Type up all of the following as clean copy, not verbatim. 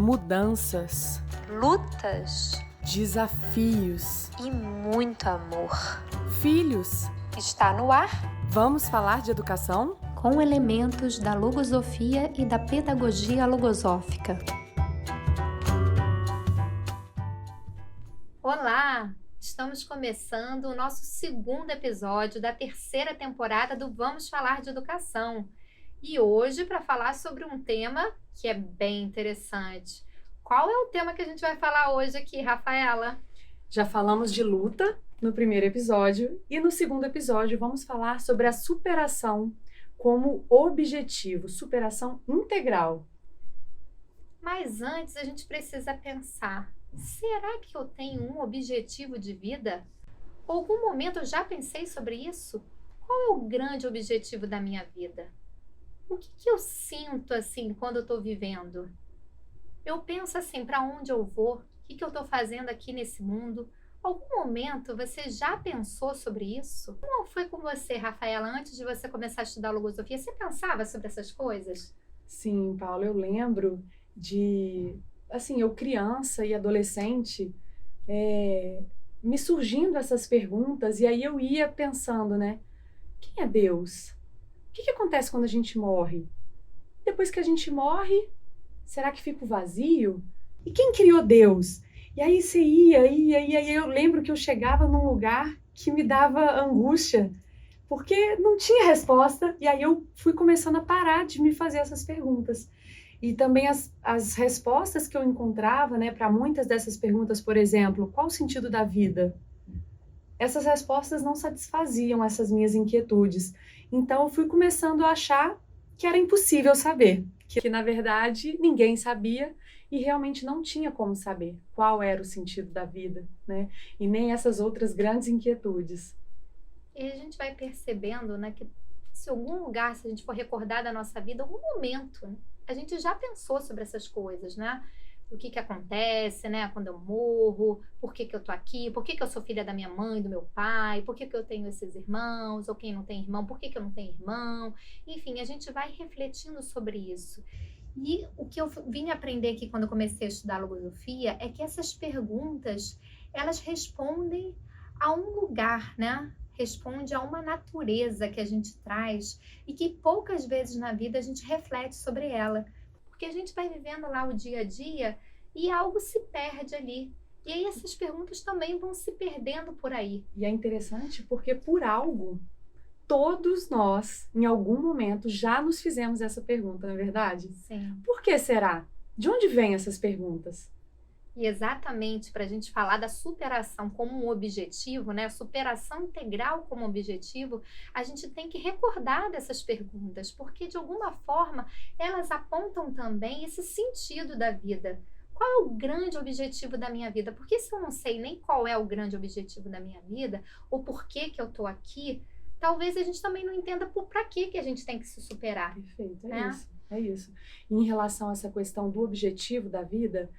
mudanças, lutas desafios, e muito amor. filhos. Está no ar Vamos falar de educação? Com elementos da logosofia e da pedagogia logosófica. Olá! Estamos começando o nosso segundo episódio da terceira temporada do Vamos Falar de Educação. E hoje, para falar sobre um tema que é bem interessante. Qual é o tema que a gente vai falar hoje aqui, Rafaela? Já falamos de luta no primeiro episódio e no segundo episódio vamos falar sobre a superação como objetivo, superação integral. Mas antes a gente precisa pensar, será que eu tenho um objetivo de vida? Algum momento eu já pensei sobre isso? Qual é o grande objetivo da minha vida? O que eu sinto assim quando eu estou vivendo? Eu penso assim, para onde eu vou? O que eu estou fazendo aqui nesse mundo? Algum momento você já pensou sobre isso? Como foi com você, Rafaela, antes de você começar a estudar logosofia? Você pensava sobre essas coisas? Sim, Paulo, eu lembro de, assim, eu criança e adolescente, me surgindo essas perguntas, e aí eu ia pensando, né? Quem é Deus? O que acontece quando a gente morre? Depois que a gente morre, será que fica o vazio? E quem criou Deus? E aí você ia, e eu lembro que eu chegava num lugar que me dava angústia, porque não tinha resposta, e aí eu fui começando a parar de me fazer essas perguntas. E também as respostas que eu encontrava, né, para muitas dessas perguntas, por exemplo, qual o sentido da vida? Essas respostas não satisfaziam essas minhas inquietudes. Então eu fui começando a achar que era impossível saber, que na verdade ninguém sabia e realmente não tinha como saber qual era o sentido da vida, né? E nem essas outras grandes inquietudes. E a gente vai percebendo, né, que se algum lugar, se a gente for recordar da nossa vida, algum momento, né, a gente já pensou sobre essas coisas, né? O que acontece, né, quando eu morro, por que eu tô aqui, por que eu sou filha da minha mãe, do meu pai, por que eu tenho esses irmãos, ou quem não tem irmão, por que eu não tenho irmão? Enfim, a gente vai refletindo sobre isso. E o que eu vim aprender aqui quando eu comecei a estudar logosofia é que essas perguntas, elas respondem a um lugar, né? Responde a uma natureza que a gente traz e que poucas vezes na vida a gente reflete sobre ela. Porque a gente vai vivendo lá o dia a dia e algo se perde ali. E aí essas perguntas também vão se perdendo por aí. E é interessante porque por algo, todos nós, em algum momento, já nos fizemos essa pergunta, não é verdade? Sim. Por que será? De onde vêm essas perguntas? E exatamente para a gente falar da superação como um objetivo, né? Superação integral como objetivo, a gente tem que recordar dessas perguntas, porque de alguma forma elas apontam também esse sentido da vida. Qual é o grande objetivo da minha vida? Porque se eu não sei nem qual é o grande objetivo da minha vida, ou por que eu estou aqui, talvez a gente também não entenda para que a gente tem que se superar. Perfeito, né? É isso. E em relação a essa questão do objetivo da vida,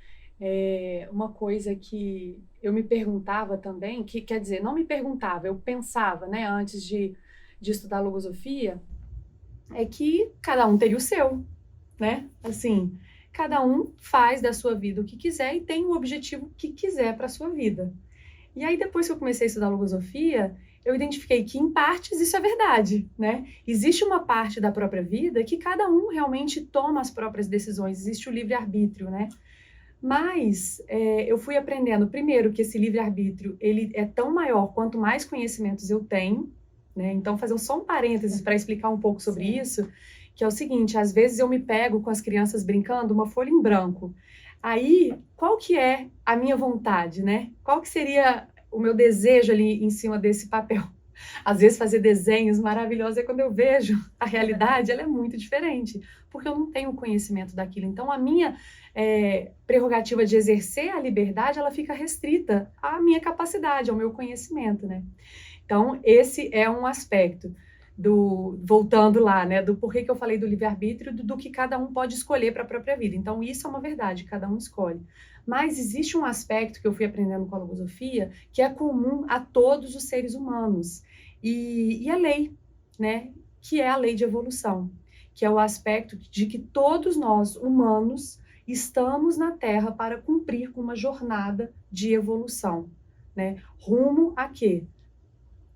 uma coisa que eu me perguntava também, que quer dizer, não me perguntava, eu pensava, né, antes de estudar logosofia, é que cada um teria o seu, né? Assim, cada um faz da sua vida o que quiser e tem o objetivo que quiser para a sua vida. E aí, depois que eu comecei a estudar logosofia, eu identifiquei que, em partes, isso é verdade, né? Existe uma parte da própria vida que cada um realmente toma as próprias decisões, existe o livre-arbítrio, né? Mas eu fui aprendendo, primeiro, que esse livre-arbítrio ele é tão maior quanto mais conhecimentos eu tenho, né? Então, fazer só um parênteses para explicar um pouco sobre Sim. isso, que é o seguinte, às vezes eu me pego com as crianças brincando uma folha em branco. Aí, qual que é a minha vontade, né? Qual que seria o meu desejo ali em cima desse papel? Às vezes fazer desenhos maravilhosos, é quando eu vejo a realidade, ela é muito diferente, porque eu não tenho conhecimento daquilo. Então, a minha prerrogativa de exercer a liberdade, ela fica restrita à minha capacidade, ao meu conhecimento, né? Então, esse é um aspecto voltando lá, né, do porquê que eu falei do livre-arbítrio, do que cada um pode escolher para a própria vida. Então, isso é uma verdade, cada um escolhe. Mas existe um aspecto que eu fui aprendendo com a logosofia que é comum a todos os seres humanos. E a lei, né, que é a lei de evolução, que é o aspecto de que todos nós, humanos, estamos na Terra para cumprir com uma jornada de evolução, né? Rumo a quê?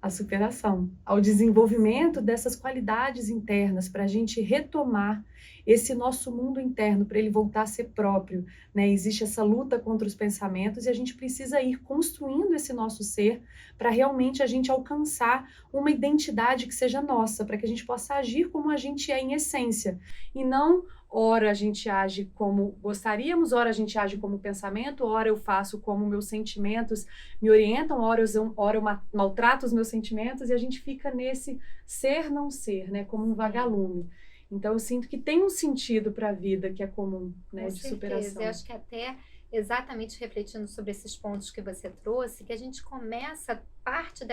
A superação, ao desenvolvimento dessas qualidades internas, para a gente retomar esse nosso mundo interno, para ele voltar a ser próprio, né? Existe essa luta contra os pensamentos e a gente precisa ir construindo esse nosso ser para realmente a gente alcançar uma identidade que seja nossa, para que a gente possa agir como a gente é em essência, e não ora a gente age como gostaríamos, ora a gente age como pensamento, ora eu faço como meus sentimentos me orientam, ora eu maltrato os meus sentimentos, e a gente fica nesse ser não ser, né, como um vagalume. Então eu sinto que tem um sentido para a vida que é comum, né, de superação. Eu acho que até exatamente refletindo sobre esses pontos que você trouxe, que a gente começa parte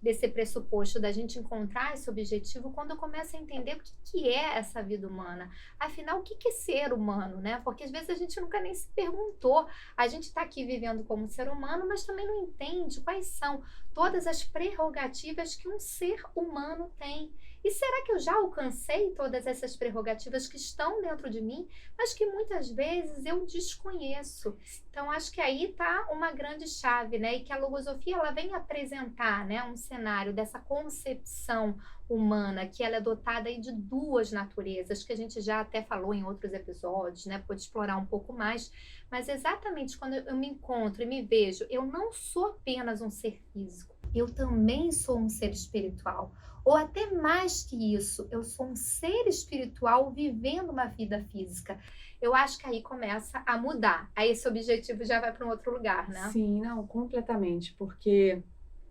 desse pressuposto da gente encontrar esse objetivo quando começa a entender o que é essa vida humana. Afinal, o que é ser humano, né? Porque às vezes a gente nunca nem se perguntou. A gente está aqui vivendo como ser humano, mas também não entende quais são todas as prerrogativas que um ser humano tem. E será que eu já alcancei todas essas prerrogativas que estão dentro de mim, mas que muitas vezes eu desconheço? Então, acho que aí está uma grande chave, né? E que a logosofia ela vem apresentar, né, um cenário dessa concepção humana, que ela é dotada aí de duas naturezas, que a gente já até falou em outros episódios, né? Pode explorar um pouco mais. Mas exatamente quando eu me encontro e me vejo, eu não sou apenas um ser físico, eu também sou um ser espiritual. Ou até mais que isso, eu sou um ser espiritual vivendo uma vida física. Eu acho que aí começa a mudar. Aí esse objetivo já vai para um outro lugar, né? Sim, não, completamente, porque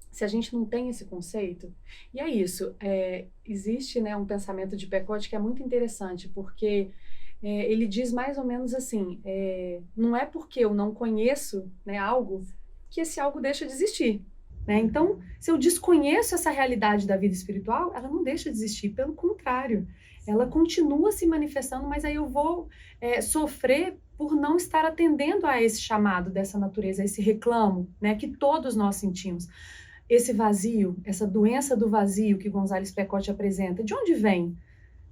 se a gente não tem esse conceito, e é isso, existe, né, um pensamento de Pequot que é muito interessante, porque ele diz mais ou menos assim, não é porque eu não conheço, né, algo, que esse algo deixa de existir. Né? Então, se eu desconheço essa realidade da vida espiritual, ela não deixa de existir, pelo contrário, ela continua se manifestando, mas aí eu vou sofrer por não estar atendendo a esse chamado dessa natureza, a esse reclamo, né, que todos nós sentimos. Esse vazio, essa doença do vazio que González Pequot apresenta, de onde vem?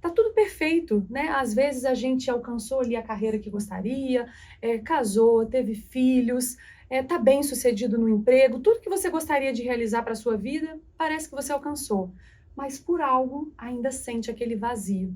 Tá tudo perfeito, né? Às vezes a gente alcançou ali a carreira que gostaria, casou, teve filhos, tá bem sucedido no emprego, tudo que você gostaria de realizar para a sua vida, parece que você alcançou. Mas por algo ainda sente aquele vazio.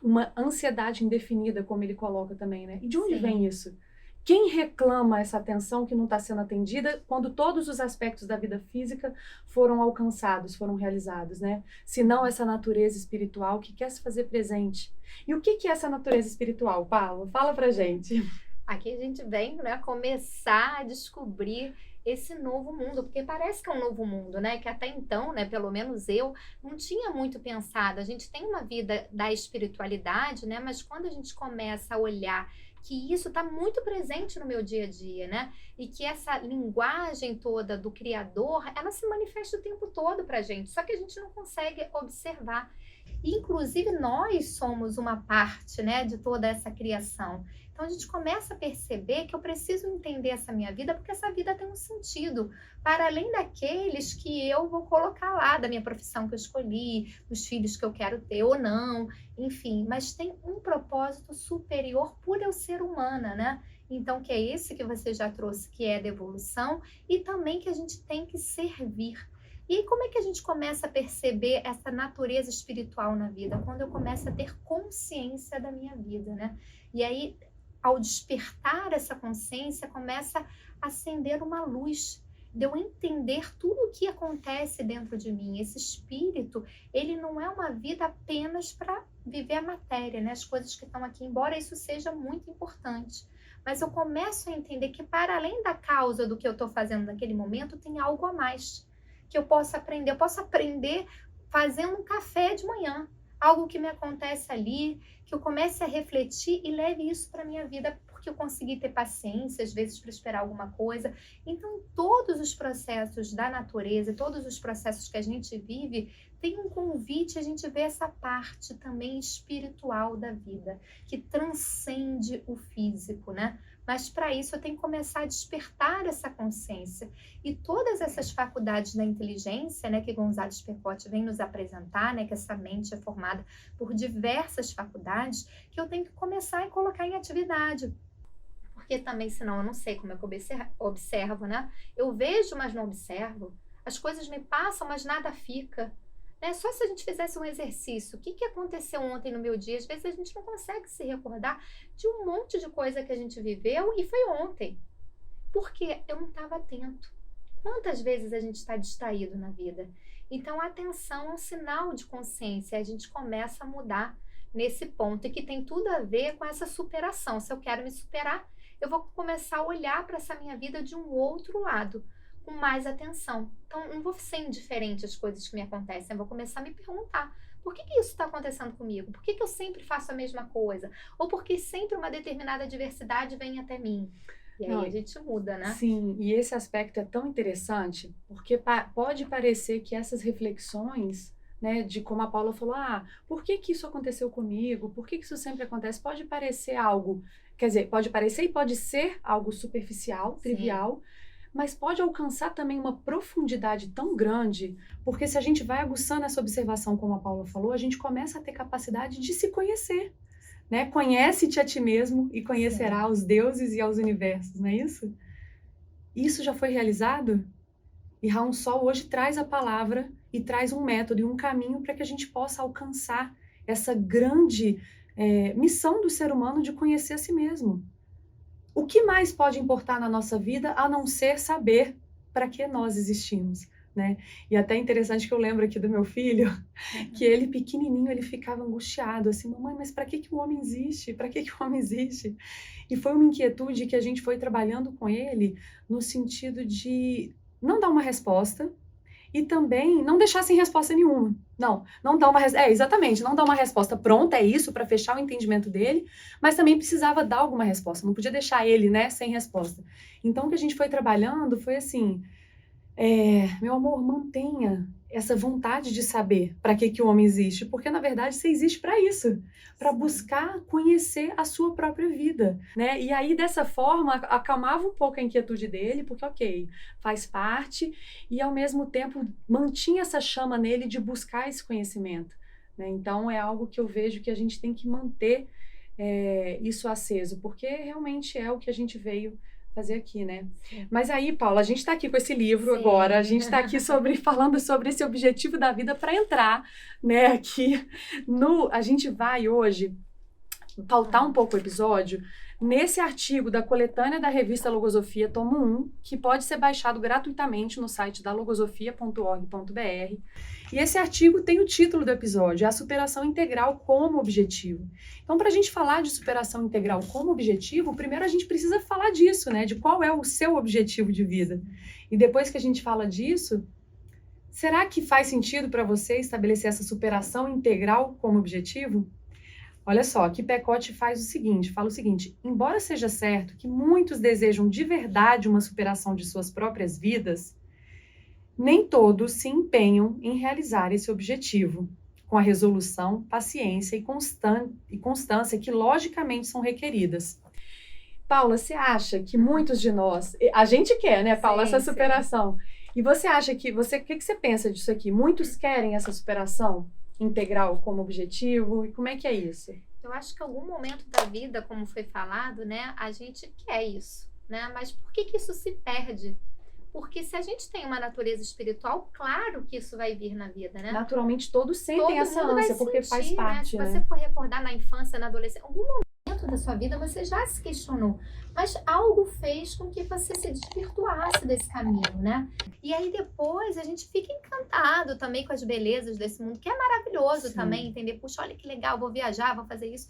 Uma ansiedade indefinida, como ele coloca também, né? E de onde vem isso? Quem reclama essa atenção que não está sendo atendida quando todos os aspectos da vida física foram alcançados, foram realizados, né? Se não essa natureza espiritual que quer se fazer presente. E o que é essa natureza espiritual, Paula? Fala pra gente. Aqui a gente vem, né, começar a descobrir esse novo mundo, porque parece que é um novo mundo, né, que até então, né, pelo menos eu, não tinha muito pensado. A gente tem uma vida da espiritualidade, né, mas quando a gente começa a olhar que isso está muito presente no meu dia a dia, né, e que essa linguagem toda do Criador, ela se manifesta o tempo todo pra gente, só que a gente não consegue observar. Inclusive, nós somos uma parte, né, de toda essa criação. Então, a gente começa a perceber que eu preciso entender essa minha vida, porque essa vida tem um sentido, para além daqueles que eu vou colocar lá, da minha profissão que eu escolhi, dos filhos que eu quero ter ou não, enfim. Mas tem um propósito superior por eu ser humana, né? Então, que é esse que você já trouxe, que é da evolução, e também que a gente tem que servir. E aí, como é que a gente começa a perceber essa natureza espiritual na vida? Quando eu começo a ter consciência da minha vida, né? E aí, ao despertar essa consciência, começa a acender uma luz, de eu entender tudo o que acontece dentro de mim. Esse espírito, ele não é uma vida apenas para viver a matéria, né? As coisas que estão aqui, embora isso seja muito importante. Mas eu começo a entender que, para além da causa do que eu estou fazendo naquele momento, tem algo a mais que eu posso aprender. Eu posso aprender fazendo um café de manhã, algo que me acontece ali, que eu comece a refletir e leve isso para a minha vida, porque eu consegui ter paciência, às vezes, para esperar alguma coisa. Então, todos os processos da natureza, todos os processos que a gente vive, tem um convite a gente ver essa parte também espiritual da vida, que transcende o físico, né? Mas para isso eu tenho que começar a despertar essa consciência. E todas essas faculdades da inteligência, né, que Gonzalez Percotte vem nos apresentar, né, que essa mente é formada por diversas faculdades, que eu tenho que começar a colocar em atividade. Porque também, senão eu não sei como é que eu observo, né? Eu vejo, mas não observo. As coisas me passam, mas nada fica. Né? Só se a gente fizesse um exercício, o que aconteceu ontem no meu dia? Às vezes a gente não consegue se recordar de um monte de coisa que a gente viveu e foi ontem. Porque eu não estava atento. Quantas vezes a gente está distraído na vida? Então a atenção é um sinal de consciência. A gente começa a mudar nesse ponto e que tem tudo a ver com essa superação. Se eu quero me superar, eu vou começar a olhar para essa minha vida de um outro lado, com mais atenção. Então, não vou ser indiferente às coisas que me acontecem, eu vou começar a me perguntar, por que isso está acontecendo comigo? Por que eu sempre faço a mesma coisa? Ou por que sempre uma determinada adversidade vem até mim? E aí a gente muda, né? Sim, e esse aspecto é tão interessante, porque pode parecer que essas reflexões, né, de como a Paula falou, por que isso aconteceu comigo? Por que isso sempre acontece? Pode parecer algo, quer dizer, pode parecer e pode ser algo superficial, trivial, mas pode alcançar também uma profundidade tão grande, porque se a gente vai aguçando essa observação, como a Paula falou, a gente começa a ter capacidade de se conhecer, né? Conhece-te a ti mesmo e conhecerá aos deuses e aos universos, não é isso? Isso já foi realizado? E Raon Sol hoje traz a palavra e traz um método e um caminho para que a gente possa alcançar essa grande missão do ser humano de conhecer a si mesmo. O que mais pode importar na nossa vida a não ser saber para que nós existimos, né? E até interessante que eu lembro aqui do meu filho, que ele pequenininho, ele ficava angustiado, assim, mamãe, mas para que o homem existe? Para que o homem existe? E foi uma inquietude que a gente foi trabalhando com ele no sentido de não dar uma resposta e também não deixar sem resposta nenhuma. Não dar uma exatamente, não dar uma resposta pronta, é isso, para fechar o entendimento dele, mas também precisava dar alguma resposta, não podia deixar ele, né, sem resposta. Então, o que a gente foi trabalhando foi assim, meu amor, mantenha essa vontade de saber para que o homem existe, porque na verdade você existe para isso, para buscar conhecer a sua própria vida, né? E aí dessa forma acalmava um pouco a inquietude dele, porque ok, faz parte, e ao mesmo tempo mantinha essa chama nele de buscar esse conhecimento, né? Então é algo que eu vejo que a gente tem que manter isso aceso, porque realmente é o que a gente veio fazer aqui, né? Mas aí, Paula, a gente está aqui com esse livro agora, a gente está aqui falando sobre esse objetivo da vida para entrar, né, aqui a gente vai hoje pautar um pouco o episódio nesse artigo da coletânea da revista Logosofia, tomo 1, que pode ser baixado gratuitamente no site da logosofia.org.br. E esse artigo tem o título do episódio, A Superação Integral como Objetivo. Então, para a gente falar de superação integral como objetivo, primeiro a gente precisa falar disso, né? De qual é o seu objetivo de vida. E depois que a gente fala disso, será que faz sentido para você estabelecer essa superação integral como objetivo? Olha só, aqui Percotte fala o seguinte, embora seja certo que muitos desejam de verdade uma superação de suas próprias vidas, nem todos se empenham em realizar esse objetivo, com a resolução, paciência e constância que logicamente são requeridas. Paula, você acha que muitos de nós, a gente quer, né, Paula, essa superação, e você acha que, o que você pensa disso aqui? Muitos querem essa superação integral como objetivo, e como é que é isso? Eu acho que em algum momento da vida, como foi falado, né, a gente quer isso, né, mas por que isso se perde? Porque se a gente tem uma natureza espiritual, claro que isso vai vir na vida, né? Naturalmente todos sentem essa ânsia, porque faz parte, né? Se você for recordar na infância, na adolescência, algum momento da sua vida você já se questionou, mas algo fez com que você se desvirtuasse desse caminho, né? E aí depois a gente fica encantado também com as belezas desse mundo, que é maravilhoso também, entender, puxa, olha que legal, vou viajar, vou fazer isso.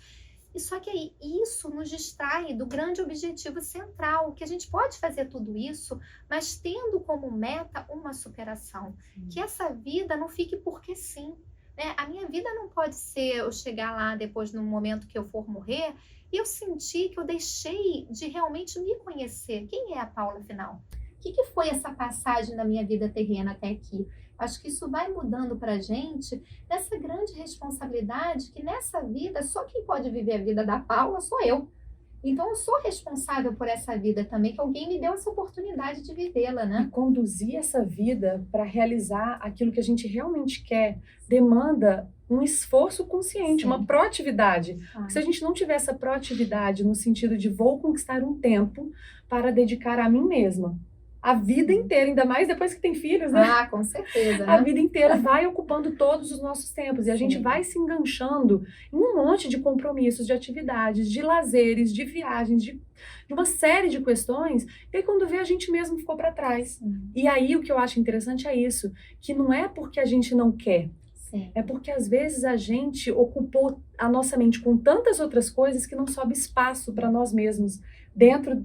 E só que aí isso nos distrai do grande objetivo central, que a gente pode fazer tudo isso, mas tendo como meta uma superação. Que essa vida não fique porque sim. Né? A minha vida não pode ser eu chegar lá depois, no momento que eu for morrer, e eu sentir que eu deixei de realmente me conhecer. Quem é a Paula, afinal? O que foi essa passagem da minha vida terrena até aqui? Acho que isso vai mudando pra gente essa grande responsabilidade que nessa vida, só quem pode viver a vida da Paula sou eu. Então eu sou responsável por essa vida também, que alguém me deu essa oportunidade de vivê-la, E né? conduzir essa vida para realizar aquilo que a gente realmente quer demanda um esforço consciente, Sim. uma proatividade. Ah, Porque se a gente não tiver essa proatividade no sentido de vou conquistar um tempo para dedicar a mim mesma, a vida inteira, ainda mais depois que tem filhos, né? com certeza, A né? vida inteira vai ocupando todos os nossos tempos e a gente Sim. vai se enganchando em um monte de compromissos, de atividades, de lazeres, de viagens, de uma série de questões, e aí quando vê a gente mesmo ficou para trás. E aí o que eu acho interessante é isso, que não é porque a gente não quer, Sim. é porque às vezes a gente ocupou a nossa mente com tantas outras coisas que não sobe espaço para nós mesmos dentro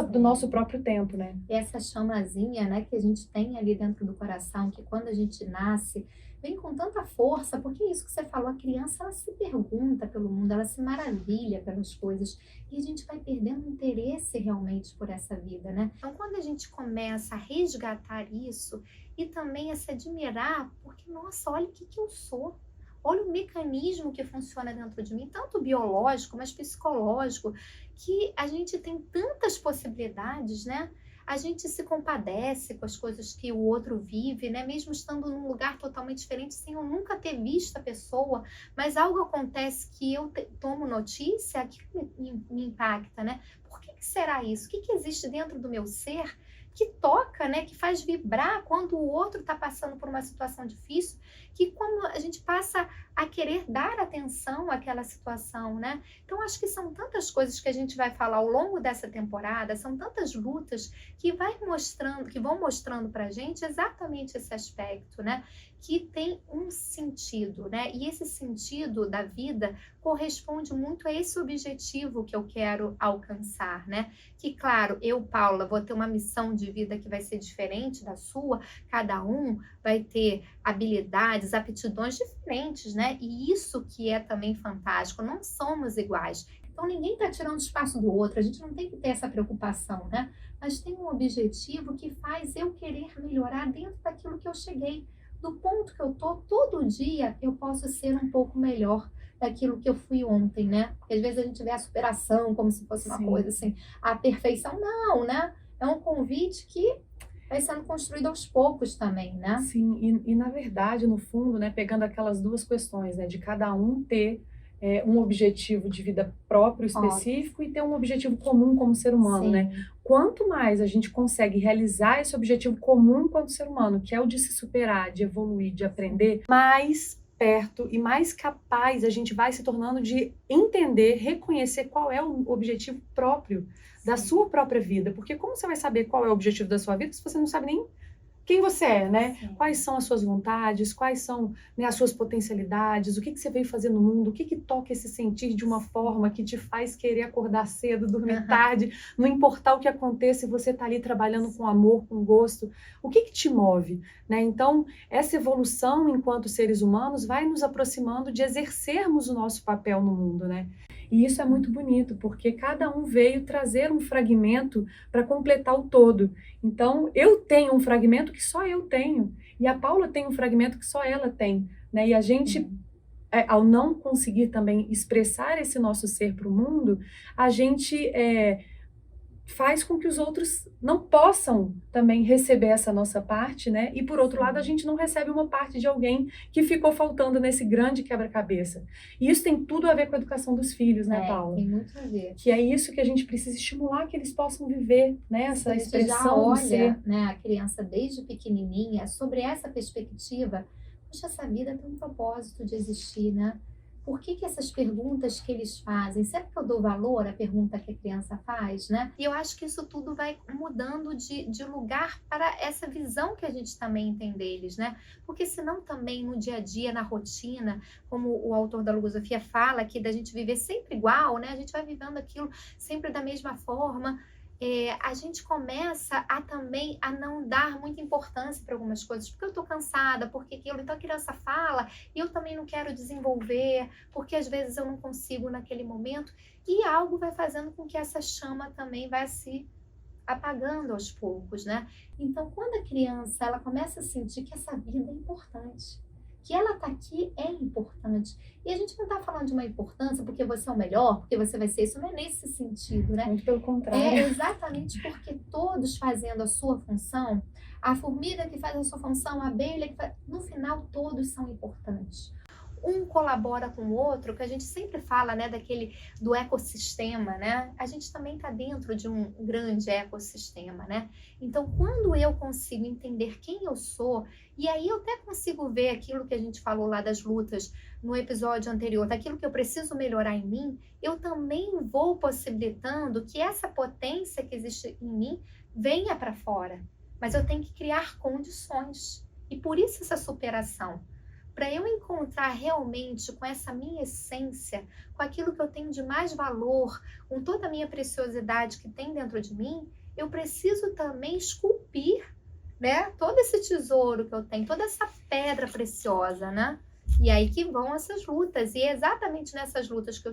do nosso próprio tempo, né? Essa chamazinha, né, que a gente tem ali dentro do coração, que quando a gente nasce, vem com tanta força, porque é isso que você falou, a criança, ela se pergunta pelo mundo, ela se maravilha pelas coisas, e a gente vai perdendo interesse realmente por essa vida, né? Então, quando a gente começa a resgatar isso, e também a se admirar, porque, nossa, olha o que eu sou. Olha o mecanismo que funciona dentro de mim, tanto biológico, mas psicológico, que a gente tem tantas possibilidades, né? A gente se compadece com as coisas que o outro vive, né? Mesmo estando num lugar totalmente diferente, sem eu nunca ter visto a pessoa, mas algo acontece que eu tomo notícia, aquilo me impacta, né? Por que será isso? O que existe dentro do meu ser que toca, né? Que faz vibrar quando o outro está passando por uma situação difícil, que quando a gente passa a querer dar atenção àquela situação, né? Então, acho que são tantas coisas que a gente vai falar ao longo dessa temporada, são tantas lutas que vão mostrando pra gente exatamente esse aspecto, né? Que tem um sentido, né? E esse sentido da vida corresponde muito a esse objetivo que eu quero alcançar, né? Que, claro, eu, Paula, vou ter uma missão de vida que vai ser diferente da sua, cada um vai ter habilidades, aptidões diferentes, né? E isso que é também fantástico, não somos iguais. Então, ninguém está tirando espaço do outro, a gente não tem que ter essa preocupação, né? Mas tem um objetivo que faz eu querer melhorar dentro daquilo que eu cheguei. Do ponto que eu tô, todo dia eu posso ser um pouco melhor daquilo que eu fui ontem, né? Porque às vezes a gente vê a superação como se fosse uma Sim. coisa assim, a perfeição, não, né? É um convite que vai sendo construído aos poucos também, né? Sim, e na verdade, no fundo, né, pegando aquelas duas questões, né, de cada um ter um objetivo de vida próprio, específico, e ter um objetivo comum como ser humano, Sim. né? Quanto mais a gente consegue realizar esse objetivo comum enquanto ser humano, que é o de se superar, de evoluir, de aprender, mais perto e mais capaz a gente vai se tornando de entender, reconhecer qual é o objetivo próprio da sua própria vida. Porque como você vai saber qual é o objetivo da sua vida se você não sabe nem quem você é, né? Sim. Quais são as suas vontades, quais são, né, as suas potencialidades, o que você veio fazer no mundo, o que toca esse sentir de uma forma que te faz querer acordar cedo, dormir tarde, não importar o que aconteça, você tá ali trabalhando com amor, com gosto, o que te move, né? Então, essa evolução enquanto seres humanos vai nos aproximando de exercermos o nosso papel no mundo, né? E isso é muito bonito, porque cada um veio trazer um fragmento para completar o todo. Então, eu tenho um fragmento que só eu tenho, e a Paula tem um fragmento que só ela tem, né? E a gente, ao não conseguir também expressar esse nosso ser para o mundo, a gente faz com que os outros não possam também receber essa nossa parte, né? E por outro lado, a gente não recebe uma parte de alguém que ficou faltando nesse grande quebra-cabeça. E isso tem tudo a ver com a educação dos filhos, né, Paula? Tem muito a ver. Que é isso que a gente precisa estimular, que eles possam viver, né? Essa A gente já expressão do ser. olha, né, a criança desde pequenininha sobre essa perspectiva. Poxa, essa vida tem um propósito de existir, né? Por que essas perguntas que eles fazem? Será que eu dou valor à pergunta que a criança faz, né? E eu acho que isso tudo vai mudando de lugar para essa visão que a gente também tem deles, né? Porque senão também no dia a dia, na rotina, como o autor da logosofia fala aqui, da gente viver sempre igual, né? A gente vai vivendo aquilo sempre da mesma forma. A gente começa também a não dar muita importância para algumas coisas, porque eu estou cansada, porque aquilo. Então a criança fala e eu também não quero desenvolver, porque às vezes eu não consigo naquele momento, e algo vai fazendo com que essa chama também vá se apagando aos poucos, né? Então, quando a criança ela começa a sentir que essa vida é importante, que ela tá aqui é importante. E a gente não tá falando de uma importância porque você é o melhor, porque você vai ser isso, não é nesse sentido, né? Muito pelo contrário. É exatamente porque todos fazendo a sua função, a formiga que faz a sua função, a abelha que faz... No final, todos são importantes. Um colabora com o outro, que a gente sempre fala, né, do ecossistema, né? A gente também está dentro de um grande ecossistema, né? Então, quando eu consigo entender quem eu sou, e aí eu até consigo ver aquilo que a gente falou lá das lutas no episódio anterior, daquilo que eu preciso melhorar em mim, eu também vou possibilitando que essa potência que existe em mim venha para fora. Mas eu tenho que criar condições. E por isso essa superação. Para eu encontrar realmente com essa minha essência, com aquilo que eu tenho de mais valor, com toda a minha preciosidade que tem dentro de mim, eu preciso também esculpir, né, todo esse tesouro que eu tenho, toda essa pedra preciosa, né? E aí que vão essas lutas. E é exatamente nessas lutas que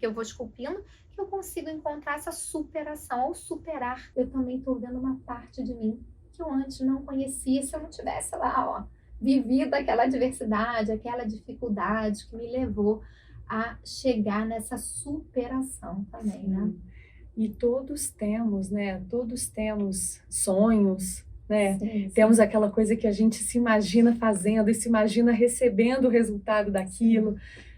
eu vou esculpindo que eu consigo encontrar essa superação. Ao superar, eu também estou vendo uma parte de mim que eu antes não conhecia, se eu não tivesse lá, ó, vivido aquela adversidade, aquela dificuldade que me levou a chegar nessa superação também, né? E todos temos, né? Todos temos sonhos, né? Sim. Temos aquela coisa que a gente se imagina fazendo e se imagina recebendo o resultado daquilo,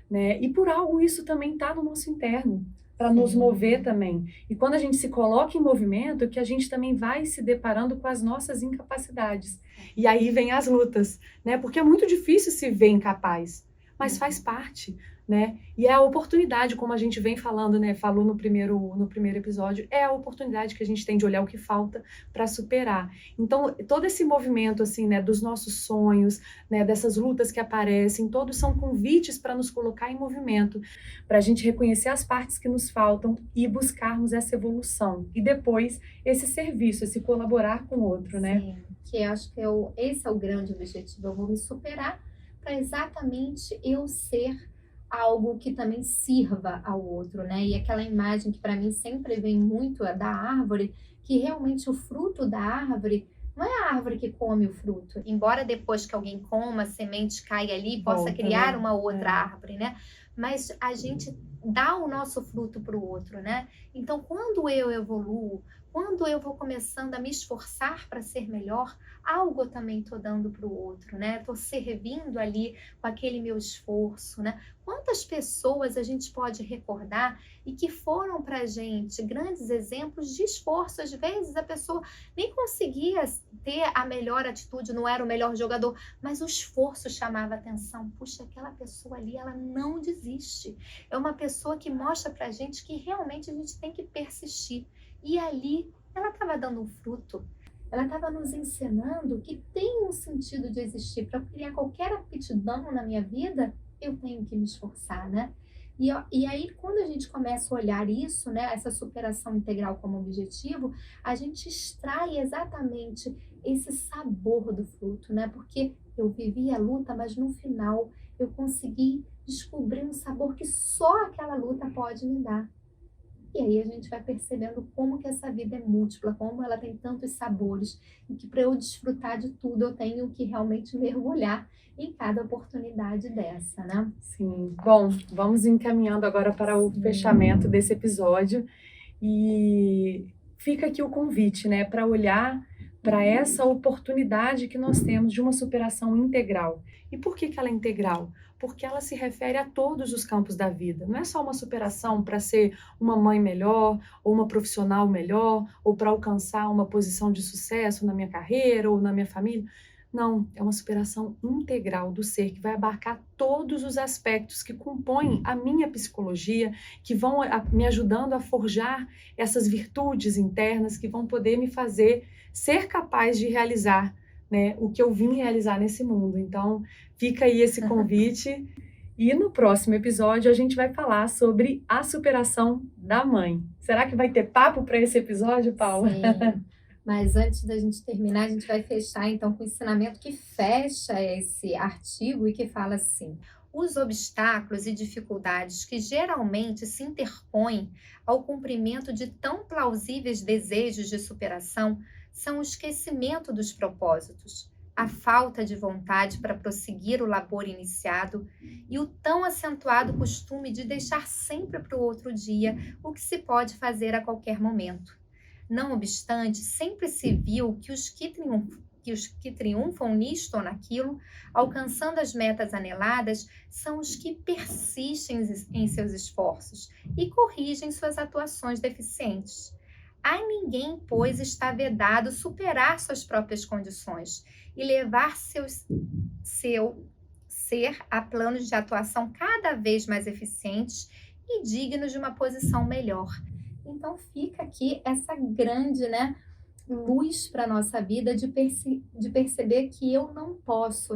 né? E por algo isso também está no nosso interno, para nos mover também. E quando a gente se coloca em movimento, que a gente também vai se deparando com as nossas incapacidades. E aí vem as lutas, né? Porque é muito difícil se ver incapaz, mas faz parte, né? E é a oportunidade, como a gente vem falando, né? Falou no primeiro episódio, é a oportunidade que a gente tem de olhar o que falta para superar. Então, todo esse movimento, assim, né? Dos nossos sonhos, né? Dessas lutas que aparecem, todos são convites para nos colocar em movimento, para a gente reconhecer as partes que nos faltam e buscarmos essa evolução. E depois, esse serviço, esse colaborar com o outro, né? Sim, que acho que esse é o grande objetivo. Eu vou me superar para exatamente eu ser algo que também sirva ao outro, né? E aquela imagem que para mim sempre vem muito é da árvore, que realmente o fruto da árvore não é a árvore que come o fruto. Embora depois que alguém coma, a semente caia ali e possa criar uma outra árvore, né? Mas a gente dá o nosso fruto para o outro, né? Então, quando eu evoluo, quando eu vou começando a me esforçar para ser melhor, algo eu também estou dando para o outro, né? Estou servindo ali com aquele meu esforço, né? Quantas pessoas a gente pode recordar e que foram para a gente grandes exemplos de esforço? Às vezes a pessoa nem conseguia ter a melhor atitude, não era o melhor jogador, mas o esforço chamava atenção. Puxa, aquela pessoa ali, ela não desiste. É uma pessoa que mostra para a gente que realmente a gente tem que persistir. E ali, ela estava dando um fruto. Ela estava nos ensinando que tem um sentido de existir. Para criar qualquer aptidão na minha vida, eu tenho que me esforçar, né? E aí, quando a gente começa a olhar isso, né, essa superação integral como objetivo, a gente extrai exatamente esse sabor do fruto, né? Porque eu vivi a luta, mas no final eu consegui descobrir um sabor que só aquela luta pode me dar. E aí a gente vai percebendo como que essa vida é múltipla, como ela tem tantos sabores, e que para eu desfrutar de tudo eu tenho que realmente mergulhar em cada oportunidade dessa, né? Sim. Bom, vamos encaminhando agora para o fechamento desse episódio. E fica aqui o convite, né, para olhar para essa oportunidade que nós temos de uma superação integral. E por que ela é integral? Porque ela se refere a todos os campos da vida. Não é só uma superação para ser uma mãe melhor, ou uma profissional melhor, ou para alcançar uma posição de sucesso na minha carreira ou na minha família. Não, é uma superação integral do ser, que vai abarcar todos os aspectos que compõem a minha psicologia, que vão me ajudando a forjar essas virtudes internas, que vão poder me fazer ser capaz de realizar, né, o que eu vim realizar nesse mundo. Então, fica aí esse convite. E no próximo episódio a gente vai falar sobre a superação da mãe. Será que vai ter papo para esse episódio, Paula? Sim. Mas antes da gente terminar, a gente vai fechar então com o ensinamento que fecha esse artigo e que fala assim: os obstáculos e dificuldades que geralmente se interpõem ao cumprimento de tão plausíveis desejos de superação são o esquecimento dos propósitos, a falta de vontade para prosseguir o labor iniciado e o tão acentuado costume de deixar sempre para o outro dia o que se pode fazer a qualquer momento. Não obstante, sempre se viu que os que triunfam nisto ou naquilo, alcançando as metas aneladas, são os que persistem em seus esforços e corrigem suas atuações deficientes. A ninguém, pois, está vedado superar suas próprias condições e levar seu ser a planos de atuação cada vez mais eficientes e dignos de uma posição melhor. Então fica aqui essa grande, luz para a nossa vida de perceber que eu não posso,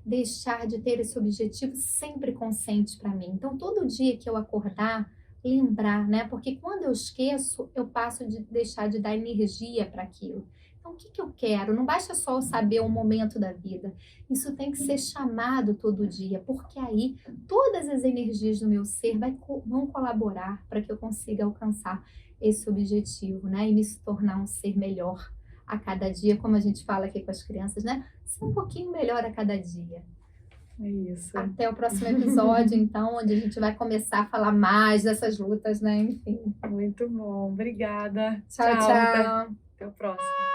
deixar de ter esse objetivo sempre consciente para mim. Então todo dia que eu acordar, lembrar, porque quando eu esqueço, eu passo a deixar de dar energia para aquilo. Então, o que eu quero? Não basta só eu saber o momento da vida. Isso tem que ser chamado todo dia, porque aí todas as energias do meu ser vão colaborar para que eu consiga alcançar esse objetivo, e me tornar um ser melhor a cada dia, como a gente fala aqui com as crianças, ser um pouquinho melhor a cada dia. É isso. Até o próximo episódio, então, onde a gente vai começar a falar mais dessas lutas, Enfim. Muito bom. Obrigada. Tchau. Até o próximo.